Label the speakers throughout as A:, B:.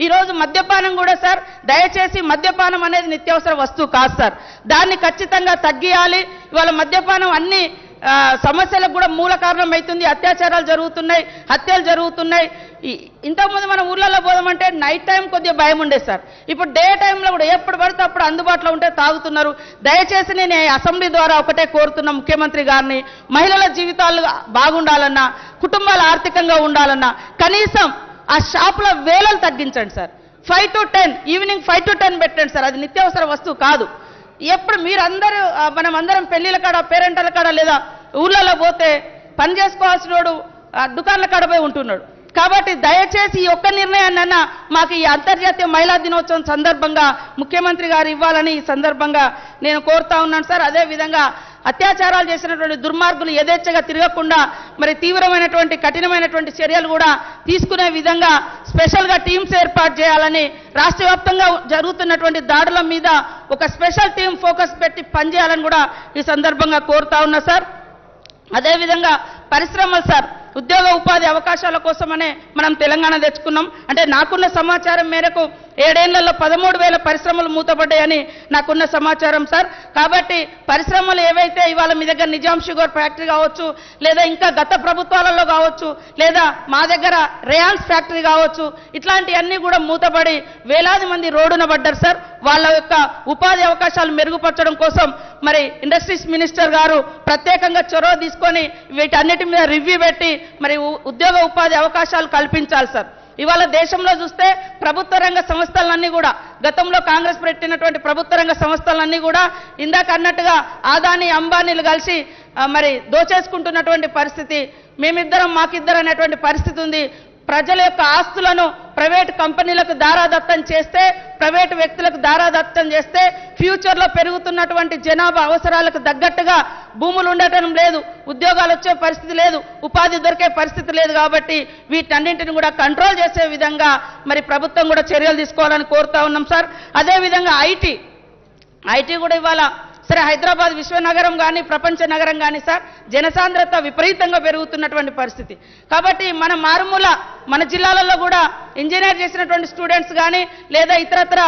A: ఈరోజు మద్యపానం కూడా సార్, దయచేసి మద్యపానం అనేది నిత్యావసర వస్తువు కాదు సార్. దాన్ని ఖచ్చితంగా తగ్గియాలి. ఇవాళ మద్యపానం అన్ని సమస్యలకు కూడా మూల కారణం అవుతుంది. అత్యాచారాలు జరుగుతున్నాయి, హత్యలు జరుగుతున్నాయి. ఇంతకుముందు మనం ఊర్లలో పోదామంటే నైట్ టైం కొద్దిగా భయం ఉండేది సార్. ఇప్పుడు డే టైంలో కూడా ఎప్పుడు పడితే అప్పుడు అందుబాటులో ఉంటే తాగుతున్నారు. దయచేసి నేను అసెంబ్లీ ద్వారా ఒకటే కోరుతున్నా ముఖ్యమంత్రి గారిని, మహిళల జీవితాలు బాగుండాలన్నా, కుటుంబాలు ఆర్థికంగా ఉండాలన్నా కనీసం ఆ షాపుల వేలను తగ్గించండి సార్. 5 to 10 ఈవినింగ్ 5 to 10 పెట్టండి సార్. అది నిత్యావసర వస్తువు కాదు. ఎప్పుడు మీరందరూ మనం అందరం పెళ్లిళ్ళ కాడ, పేరెంటల కాడ లేదా ఊళ్ళలో పోతే పని చేసుకోవాల్సిన వాడు దుకాణాల కాడ పోయి ఉంటున్నాడు. కాబట్టి దయచేసి ఈ ఒక్క నిర్ణయాన్నైనా మాకు ఈ అంతర్జాతీయ మహిళా దినోత్సవం సందర్భంగా ముఖ్యమంత్రి గారు ఇవ్వాలని ఈ సందర్భంగా నేను కోరుతా ఉన్నాను సార్. అదేవిధంగా అత్యాచారాలు చేసినటువంటి దుర్మార్గులు యథేచ్ఛగా తిరగకుండా మరి తీవ్రమైనటువంటి కఠినమైనటువంటి చర్యలు కూడా తీసుకునే విధంగా స్పెషల్గా టీమ్స్ ఏర్పాటు చేయాలని, రాష్ట్ర వ్యాప్తంగా జరుగుతున్నటువంటి దాడుల మీద ఒక స్పెషల్ టీం ఫోకస్ పెట్టి పనిచేయాలని కూడా ఈ సందర్భంగా కోరుతా ఉన్నా సార్. అదేవిధంగా పరిశ్రమలు సార్, ఉద్యోగ ఉపాధి అవకాశాల కోసమనే మనం తెలంగాణ తెచ్చుకున్నాం. అంటే నాకున్న సమాచారం మేరకు 7 ఏళ్లలో 13,000 పరిశ్రమలు మూతపడ్డాయని నాకున్న సమాచారం సార్. కాబట్టి పరిశ్రమలు ఏవైతే ఇవాళ మీ దగ్గర నిజాం షుగర్ ఫ్యాక్టరీ కావచ్చు, లేదా ఇంకా గత ప్రభుత్వాలలో కావచ్చు, లేదా మా దగ్గర రేయాన్స్ ఫ్యాక్టరీ కావచ్చు, ఇట్లాంటివన్నీ కూడా మూతపడి వేలాది మంది రోడ్డున పడ్డారు సార్. వాళ్ళ యొక్క ఉపాధి అవకాశాలు మెరుగుపరచడం కోసం మరి ఇండస్ట్రీస్ మినిస్టర్ గారు ప్రత్యేకంగా చొరవ తీసుకొని వీటన్నిటి మీద రివ్యూ పెట్టి మరి ఉద్యోగ ఉపాధి అవకాశాలు కల్పించాలి సార్. ఇవాళ దేశంలో చూస్తే ప్రభుత్వ రంగ సంస్థలన్నీ కూడా గతంలో కాంగ్రెస్ పెట్టినటువంటి ప్రభుత్వ రంగ సంస్థలన్నీ కూడా ఇందాక అన్నట్టుగా ఆదాని అంబానీలు కలిసి మరి దోచేసుకుంటున్నటువంటి పరిస్థితి, మేమిద్దరం మాకిద్దరు అనేటువంటి పరిస్థితి ఉంది. ప్రజల యొక్క ఆస్తులను ప్రైవేట్ కంపెనీలకు దారాదత్తం చేస్తే, ప్రైవేటు వ్యక్తులకు దారాదత్తం చేస్తే ఫ్యూచర్లో పెరుగుతున్నటువంటి జనాభా అవసరాలకు తగ్గట్టుగా భూములు ఉండటం లేదు, ఉద్యోగాలు వచ్చే పరిస్థితి లేదు, ఉపాధి దొరికే పరిస్థితి లేదు. కాబట్టి వీటన్నింటిని కూడా కంట్రోల్ చేసే విధంగా మరి ప్రభుత్వం కూడా చర్యలు తీసుకోవాలని కోరుతా ఉన్నాం సార్. అదేవిధంగా ఐటీ కూడా ఇవాళ సరే హైదరాబాద్ విశ్వనగరం కానీ ప్రపంచ నగరం కానీ సార్, జనసాంద్రత విపరీతంగా పెరుగుతున్నటువంటి పరిస్థితి. కాబట్టి మన జిల్లాలలో కూడా ఇంజనీర్ చేసినటువంటి స్టూడెంట్స్ కానీ లేదా ఇతరత్ర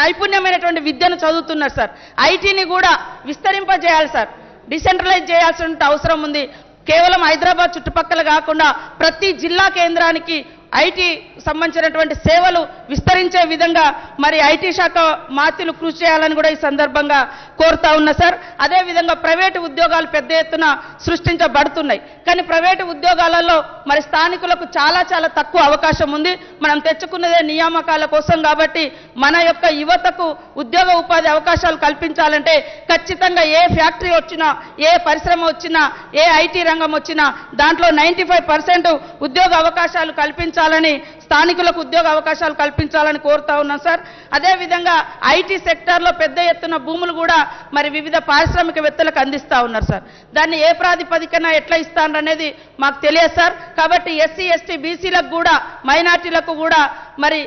A: నైపుణ్యమైనటువంటి విద్యను చదువుతున్నారు సార్. ఐటీని కూడా విస్తరింపజేయాలి సార్, డిసెంట్రలైజ్ చేయాల్సిన అవసరం ఉంది. కేవలం హైదరాబాద్ చుట్టుపక్కల కాకుండా ప్రతి జిల్లా కేంద్రానికి ఐటీ సంబంధించినటువంటి సేవలు విస్తరించే విధంగా మరి ఐటీ శాఖ మాత్యులు కృషి చేయాలని కూడా ఈ సందర్భంగా కోరుతా ఉన్నా సార్. అదేవిధంగా ప్రైవేటు ఉద్యోగాలు పెద్ద ఎత్తున సృష్టించబడుతున్నాయి. కానీ ప్రైవేటు ఉద్యోగాలలో మరి స్థానికులకు చాలా చాలా తక్కువ అవకాశం ఉంది. మనం తెచ్చుకున్నదే నియామకాల కోసం. కాబట్టి మన యొక్క యువతకు ఉద్యోగ ఉపాధి అవకాశాలు కల్పించాలంటే ఖచ్చితంగా ఏ ఫ్యాక్టరీ వచ్చినా, ఏ పరిశ్రమ వచ్చినా, ఏ ఐటీ రంగం వచ్చినా దాంట్లో 95% ఉద్యోగ అవకాశాలు కల్పించాలని, స్థానికులకు ఉద్యోగ అవకాశాలు కల్పించాలని కోరుతా ఉన్నాం సార్. అదేవిధంగా ఐటీ సెక్టార్లో పెద్ద ఎత్తున భూములు కూడా మరి వివిధ పారిశ్రామికవేత్తలకు అందిస్తూ ఉన్నారు సార్. దాన్ని ఏ ప్రాతిపదికన ఎట్లా ఇస్తారనేది మాకు తెలియదు సార్. కాబట్టి ఎస్సీ ఎస్టీ బీసీలకు కూడా, మైనార్టీలకు కూడా మరి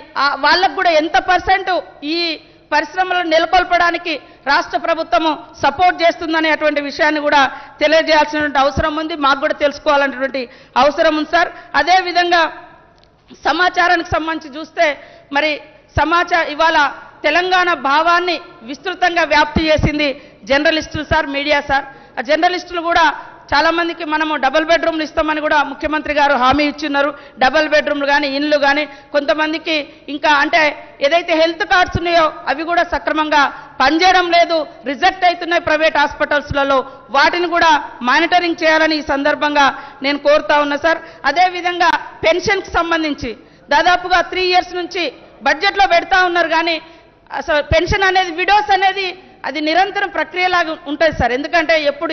A: వాళ్ళకు కూడా ఎంత % ఈ పరిశ్రమలను నెలకొల్పడానికి రాష్ట్ర ప్రభుత్వము సపోర్ట్ చేస్తుందనేటువంటి విషయాన్ని కూడా తెలియజేయాల్సినటువంటి అవసరం ఉంది. మాకు కూడా తెలుసుకోవాలనేటువంటి అవసరం ఉంది సార్. అదేవిధంగా సమాచారానికి సంబంధించి చూస్తే మరి ఇవాళ తెలంగాణ భావాన్ని విస్తృతంగా వ్యాప్తి చేసింది జర్నలిస్టులు సార్, మీడియా సార్. ఆ జర్నలిస్టులు కూడా చాలా మందికి మనము డబుల్ బెడ్రూమ్లు ఇస్తామని కూడా ముఖ్యమంత్రి గారు హామీ ఇచ్చిన్నారు. డబుల్ బెడ్రూమ్లు కానీ, ఇండ్లు కానీ, కొంతమందికి ఇంకా అంటే ఏదైతే హెల్త్ కార్డ్స్ ఉన్నాయో అవి కూడా సక్రమంగా పనిచేయడం లేదు, రిజెక్ట్ అవుతున్నాయి ప్రైవేట్ హాస్పిటల్స్లలో. వాటిని కూడా మానిటరింగ్ చేయాలని ఈ సందర్భంగా నేను కోరుతా ఉన్నా సార్. అదేవిధంగా పెన్షన్కి సంబంధించి దాదాపుగా 3 years నుంచి బడ్జెట్లో పెడతా ఉన్నారు. కానీ అసలు పెన్షన్ అనేది, విడోస్ అనేది అది నిరంతరం ప్రక్రియలాగా ఉంటుంది సార్. ఎందుకంటే ఎప్పుడు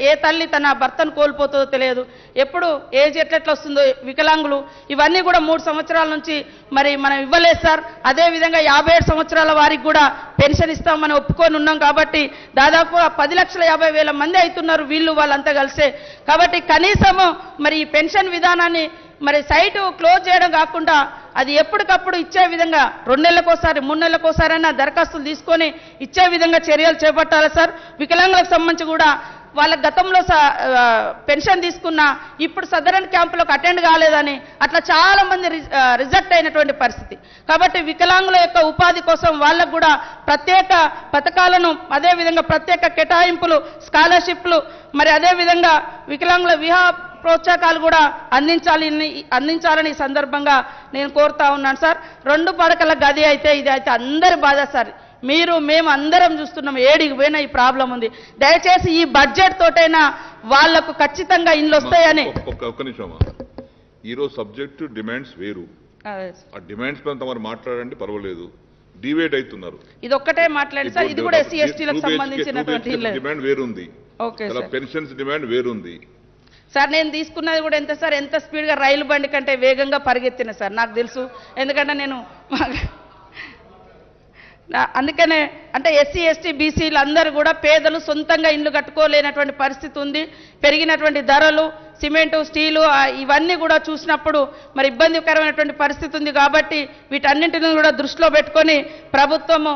A: ఏ తల్లి తన భర్తను కోల్పోతుందో తెలియదు, ఎప్పుడు ఏజ్ ఎట్లెట్లా వస్తుందో, వికలాంగులు ఇవన్నీ కూడా 3 సంవత్సరాల నుంచి మరి మనం ఇవ్వలేదు సార్. అదేవిధంగా 57 సంవత్సరాల వారికి కూడా పెన్షన్ ఇస్తామని ఒప్పుకొని ఉన్నాం. కాబట్టి దాదాపుగా 10,50,000 మంది అవుతున్నారు వాళ్ళంతా కలిసే. కాబట్టి కనీసము మరి ఈ పెన్షన్ విధానాన్ని మరి సైటు క్లోజ్ చేయడం కాకుండా అది ఎప్పటికప్పుడు ఇచ్చే విధంగా 2 నెలలకోసారి 3 నెలలకోసారైనా దరఖాస్తులు తీసుకొని ఇచ్చే విధంగా చర్యలు చేపట్టాలి సార్. వికలాంగులకు సంబంధించి కూడా వాళ్ళ గతంలో పెన్షన్ తీసుకున్నా ఇప్పుడు సదరన్ క్యాంపులకు అటెండ్ కాలేదని అట్లా చాలా మంది రిజెక్ట్ అయినటువంటి పరిస్థితి. కాబట్టి వికలాంగుల యొక్క ఉపాధి కోసం వాళ్ళకు కూడా ప్రత్యేక పథకాలను, అదేవిధంగా ప్రత్యేక కేటాయింపులు, స్కాలర్షిప్లు, మరి అదేవిధంగా వికలాంగుల వివాహ ప్రోత్సాహకాలు కూడా అందించాలని ఈ సందర్భంగా నేను కోరుతా ఉన్నాను సార్. 2 పడకల గది అయితే ఇది అయితే అందరి బాధ సార్. మేము అందరం చూస్తున్నాం, ఏడికి పోయినా ఈ ప్రాబ్లం ఉంది. దయచేసి ఈ బడ్జెట్ తోటైనా వాళ్లకు ఖచ్చితంగా ఇల్లు వస్తాయని.
B: ఒక్క నిమిషం, ఈరోజు సబ్జెక్టు డిమాండ్స్ వేరు, ఆ డిమాండ్స్ పైన తమరు మాట్లాడండి, పర్వాలేదు. డివేట్ అవుతున్నారు,
A: ఇది ఒక్కటే మాట్లాడి సార్. ఇది కూడా ఎస్సీ ఎస్టీలకు సంబంధించినటువంటి
B: డిమాండ్ వేరుంది, పెన్షన్స్ డిమాండ్ వేరుంది
A: సార్. నేను తీసుకున్నది కూడా ఎంత సార్, ఎంత స్పీడ్గా రైలు బండి కంటే వేగంగా పరిగెత్తిన సార్ నాకు తెలుసు. ఎందుకంటే నేను అందుకనే అంటే ఎస్సీ ఎస్టీ బీసీలు అందరూ కూడా పేదలు సొంతంగా ఇల్లు కట్టుకోలేనటువంటి పరిస్థితి ఉంది. పెరిగినటువంటి ధరలు, సిమెంటు, స్టీలు ఇవన్నీ కూడా చూసినప్పుడు మరి ఇబ్బందికరమైనటువంటి పరిస్థితి ఉంది. కాబట్టి వీటన్నింటిని కూడా దృష్టిలో పెట్టుకొని ప్రభుత్వము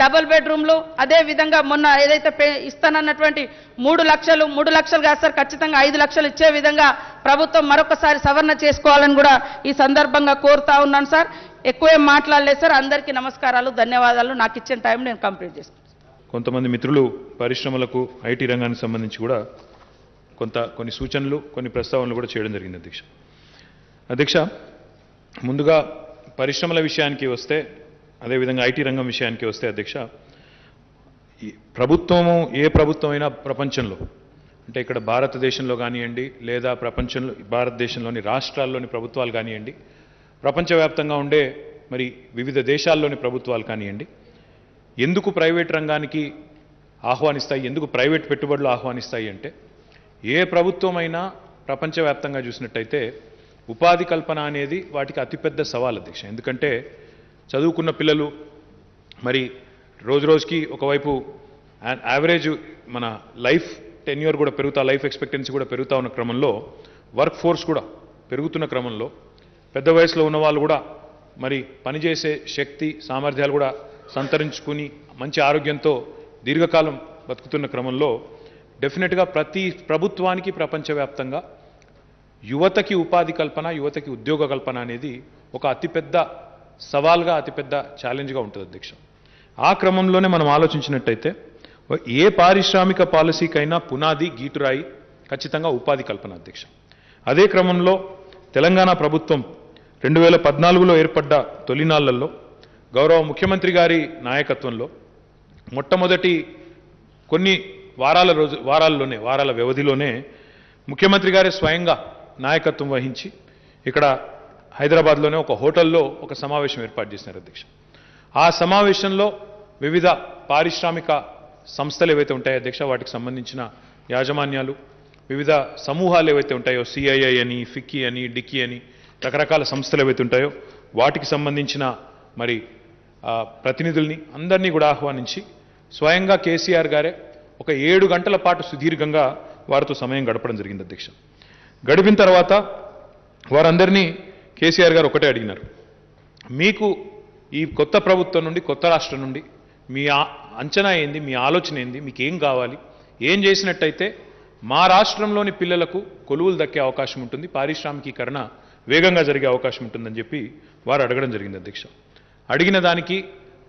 A: డబుల్ బెడ్రూమ్లు, అదేవిధంగా మొన్న ఏదైతే ఇస్తానన్నటువంటి 3 లక్షలు కాదు సార్, ఖచ్చితంగా 5 లక్షలు ఇచ్చే విధంగా ప్రభుత్వం మరొకసారి సవరణ చేసుకోవాలని కూడా ఈ సందర్భంగా కోరుతా ఉన్నాను సార్. ఎక్కువేం మాట్లాడలేదు సార్. అందరికీ నమస్కారాలు, ధన్యవాదాలు. నాకు ఇచ్చిన టైం నేను కంప్లీట్ చేసుకుంటాను.
C: కొంతమంది మిత్రులు పరిశ్రమలకు, ఐటీ రంగానికి సంబంధించి కూడా కొన్ని సూచనలు, కొన్ని ప్రస్తావనలు కూడా చేయడం జరిగింది అధ్యక్ష. ముందుగా పరిశ్రమల విషయానికి వస్తే, అదేవిధంగా ఐటీ రంగం విషయానికి వస్తే అధ్యక్ష, ప్రభుత్వము ఏ ప్రభుత్వమైనా ప్రపంచంలో, అంటే ఇక్కడ భారతదేశంలో కానివ్వండి, లేదా ప్రపంచంలో భారతదేశంలోని రాష్ట్రాల్లోని ప్రభుత్వాలు కానివ్వండి, ప్రపంచవ్యాప్తంగా ఉండే మరి వివిధ దేశాల్లోని ప్రభుత్వాలు కానివ్వండి, ఎందుకు ప్రైవేట్ రంగానికి ఆహ్వానిస్తాయి, ఎందుకు ప్రైవేట్ పెట్టుబడులు ఆహ్వానిస్తాయి అంటే, ఏ ప్రభుత్వమైనా ప్రపంచవ్యాప్తంగా చూసినట్టయితే ఉపాధి కల్పన అనేది వాటికి అతిపెద్ద సవాల్ అధ్యక్ష. ఎందుకంటే చదువుకున్న పిల్లలు మరి రోజు రోజుకి ఒకవైపు యావరేజ్ మన లైఫ్ టెన్యూర్ కూడా లైఫ్ ఎక్స్పెక్టెన్సీ కూడా పెరుగుతూ ఉన్న క్రమంలో, వర్క్ ఫోర్స్ కూడా పెరుగుతున్న క్రమంలో, పెద్ద వయసులో ఉన్న వాళ్ళు కూడా మరి పనిచేసే శక్తి, సామర్థ్యాలు కూడా సంతరించుకుని మంచి ఆరోగ్యంతో దీర్ఘకాలం బతుకుతున్న క్రమంలో డెఫినెట్గా ప్రతి ప్రభుత్వానికి ప్రపంచవ్యాప్తంగా యువతకి ఉపాధి కల్పన, యువతకి ఉద్యోగ కల్పన అనేది ఒక అతిపెద్ద సవాల్గా, అతిపెద్ద ఛాలెంజ్గా ఉంటుంది అధ్యక్ష. ఆ క్రమంలోనే మనం ఆలోచించినట్టయితే ఏ పారిశ్రామిక పాలసీకైనా పునాది, గీటురాయి ఖచ్చితంగా ఉపాధి కల్పన అధ్యక్ష. అదే క్రమంలో తెలంగాణ ప్రభుత్వం 2014లో ఏర్పడ్డ తొలినాళ్లలో గౌరవ ముఖ్యమంత్రి గారి నాయకత్వంలో మొట్టమొదటి కొన్ని వారాల వ్యవధిలోనే ముఖ్యమంత్రి గారే స్వయంగా నాయకత్వం వహించి ఇక్కడ హైదరాబాద్లోనే ఒక హోటల్లో ఒక సమావేశం ఏర్పాటు చేసినారు అధ్యక్ష. ఆ సమావేశంలో వివిధ పారిశ్రామిక సంస్థలు ఏవైతే ఉంటాయో అధ్యక్ష, వాటికి సంబంధించిన యాజమాన్యాలు, వివిధ సమూహాలు ఏవైతే ఉంటాయో, సిఐఐ అని, ఫిక్కీ అని, డిక్కీ అని, రకరకాల సంస్థలు ఏవైతే ఉంటాయో వాటికి సంబంధించిన మరి ప్రతినిధుల్ని అందరినీ కూడా ఆహ్వానించి స్వయంగా కేసీఆర్ గారే ఒక 7 గంటల పాటు సుదీర్ఘంగా వారితో సమయం గడపడం జరిగింది అధ్యక్ష. గడిపిన తర్వాత వారందరినీ కేసీఆర్ గారు ఒకటే అడిగినారు, మీకు ఈ కొత్త ప్రభుత్వం నుండి, కొత్త రాష్ట్రం నుండి మీ అంచనా ఏంది, మీ ఆలోచన ఏంది, మీకు ఏం కావాలి, ఏం చేసినట్టయితే మా రాష్ట్రంలోని పిల్లలకు కొలువులు దక్కే అవకాశం ఉంటుంది, పారిశ్రామికీకరణ వేగంగా జరిగే అవకాశం ఉంటుందని చెప్పి వారు అడగడం జరిగింది అధ్యక్ష. అడిగిన దానికి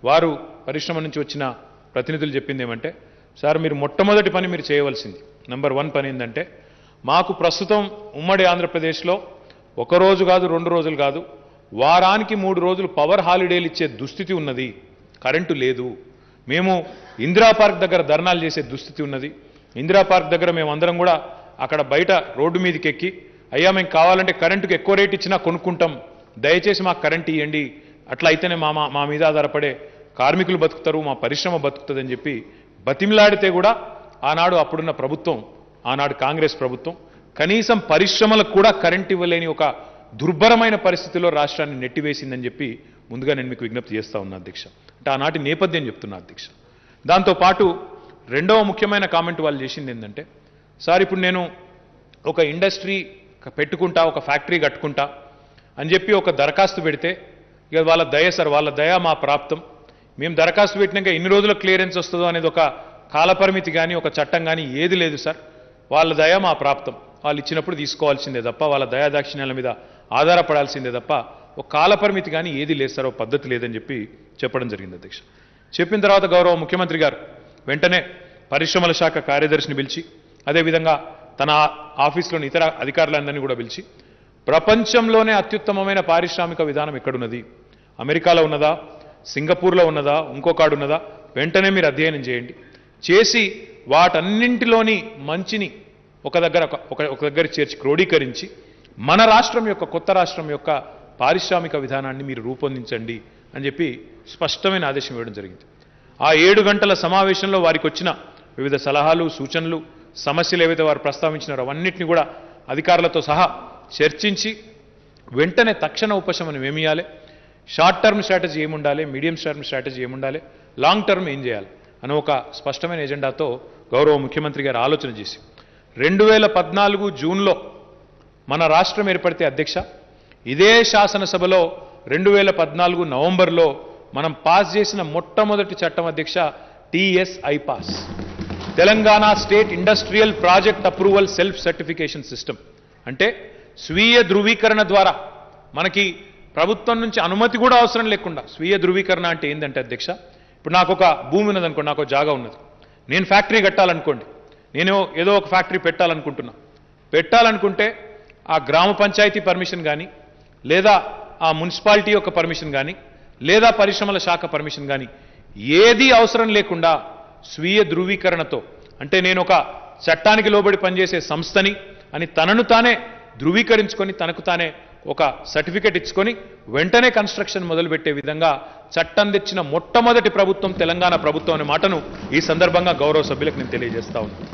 C: వారు పరిశ్రమ నుంచి వచ్చిన ప్రతినిధులు చెప్పింది ఏమంటే, సార్ మీరు మొట్టమొదటి పని మీరు చేయవలసింది నంబర్ 1 పని ఏంటంటే, మాకు ప్రస్తుతం ఉమ్మడి ఆంధ్రప్రదేశ్లో 1 రోజు కాదు, 2 రోజులు కాదు, వారానికి 3 రోజులు పవర్ హాలిడేలు ఇచ్చే దుస్థితి ఉన్నది, కరెంటు లేదు. మేము ఇందిరా పార్క్ దగ్గర ధర్నాలు చేసే దుస్థితి ఉన్నది. ఇందిరా పార్క్ దగ్గర మేమందరం కూడా అక్కడ బయట రోడ్డు మీదకి ఎక్కి, అయ్యా మేము కావాలంటే కరెంటుకు ఎక్కువ రేటు ఇచ్చినా కొనుక్కుంటాం, దయచేసి మాకు కరెంటు ఇవ్వండి, అట్లా అయితేనే మా మీద ఆధారపడే కార్మికులు బతుకుతారు, మా పరిశ్రమ బతుకుతుందని చెప్పి బతిమిలాడితే కూడా ఆనాడు అప్పుడున్న ప్రభుత్వం, ఆనాడు కాంగ్రెస్ ప్రభుత్వం కనీసం పరిశ్రమలకు కూడా కరెంట్ ఇవ్వలేని ఒక దుర్భరమైన పరిస్థితిలో రాష్ట్రాన్ని నెట్టివేసిందని చెప్పి ముందుగా నేను మీకు విజ్ఞప్తి చేస్తా ఉన్నా అధ్యక్ష. అంటే ఆనాటి నేపథ్యం చెప్తున్నా అధ్యక్ష. దాంతోపాటు రెండవ ముఖ్యమైన కామెంట్ వాళ్ళు చేసింది ఏంటంటే, సార్ ఇప్పుడు నేను ఒక ఇండస్ట్రీ పెట్టుకుంటా, ఒక ఫ్యాక్టరీ కట్టుకుంటా అని చెప్పి ఒక దరఖాస్తు పెడితే ఇక వాళ్ళ దయ సార్, వాళ్ళ దయ మా ప్రాప్తం, మేము దరఖాస్తు పెట్టినాక ఎన్ని రోజుల క్లియరెన్స్ వస్తుందో అనేది ఒక కాలపరిమితి కానీ ఒక చట్టం కానీ ఏది లేదు సార్. వాళ్ళ దయ మా ప్రాప్తం, వాళ్ళు ఇచ్చినప్పుడు తీసుకోవాల్సిందే తప్ప వాళ్ళ దయాదాక్షిణ్యాల మీద ఆధారపడాల్సిందే తప్ప ఒక కాలపరిమితి కానీ ఏది లేదు సార్, ఒక పద్ధతి లేదని చెప్పడం జరిగింది అధ్యక్ష. చెప్పిన తర్వాత గౌరవ ముఖ్యమంత్రి గారు వెంటనే పరిశ్రమల శాఖ కార్యదర్శిని పిలిచి అదేవిధంగా తన ఆఫీస్లోని ఇతర అధికారులందరినీ కూడా పిలిచి ప్రపంచంలోనే అత్యుత్తమమైన పారిశ్రామిక విధానం ఎక్కడున్నది, అమెరికాలో ఉన్నదా, సింగపూర్లో ఉన్నదా, ఇంకొకడు ఉన్నదా, వెంటనే మీరు అధ్యయనం చేయండి, చేసి వాటన్నింటిలోని మంచిని ఒక దగ్గర చేర్చి క్రోడీకరించి మన రాష్ట్రం యొక్క కొత్త రాష్ట్రం యొక్క పారిశ్రామిక విధానాన్ని మీరు రూపొందించండి అని చెప్పి స్పష్టమైన ఆదేశం ఇవ్వడం జరిగింది. ఆ 7 గంటల సమావేశంలో వారికి వచ్చిన వివిధ సలహాలు సూచనలు సమస్యలు ఏవైతే వారు ప్రస్తావించినారో అవన్నింటినీ కూడా అధికారులతో సహా చర్చించి వెంటనే తక్షణ ఉపశమనం ఏమి ఇవ్వాలి, షార్ట్ టర్మ్ స్ట్రాటజీ ఏముండాలి, మీడియం టర్మ్ స్ట్రాటజీ ఏముండాలి, లాంగ్ టర్మ్ ఏం చేయాలి అని ఒక స్పష్టమైన ఎజెండాతో గౌరవ ముఖ్యమంత్రి గారు ఆలోచన చేసి 2014 జూన్లో మన రాష్ట్రం ఏర్పడితే అధ్యక్ష ఇదే శాసనసభలో 2014 నవంబర్లో మనం పాస్ చేసిన మొట్టమొదటి చట్టం అధ్యక్ష TSI pass, Telangana state industrial project approval self certification system. అంటే స్వీయ ధృవీకరణ ద్వారా మనకి ప్రభుత్వం నుంచి అనుమతి కూడా అవసరం లేకుండా స్వీయ ధృవీకరణ అంటే ఏంటంటే అధ్యక్ష, ఇప్పుడు నాకు ఒక భూమి ఉన్నదనుకోండి, నాకు జాగా ఉన్నది, నేను ఫ్యాక్టరీ కట్టాలనుకోండి, నేను ఏదో ఒక ఫ్యాక్టరీ పెట్టాలనుకుంటే ఆ గ్రామ పంచాయతీ పర్మిషన్ కానీ లేదా ఆ మున్సిపాలిటీ యొక్క పర్మిషన్ కానీ లేదా పరిశ్రమల శాఖ పర్మిషన్ కానీ ఏదీ అవసరం లేకుండా స్వీయ ధృవీకరణతో, అంటే నేను ఒక చట్టానికి లోబడి పనిచేసే సంస్థని అని తనను తానే ధృవీకరించుకొని తనకు తానే ఒక సర్టిఫికెట్ ఇచ్చుకొని వెంటనే కన్స్ట్రక్షన్ మొదలుపెట్టే విధంగా చట్టం తెచ్చిన మొట్టమొదటి ప్రభుత్వం తెలంగాణ ప్రభుత్వం అనే మాటను ఈ సందర్భంగా గౌరవ సభ్యులకు నేను తెలియజేస్తా ఉన్నాను.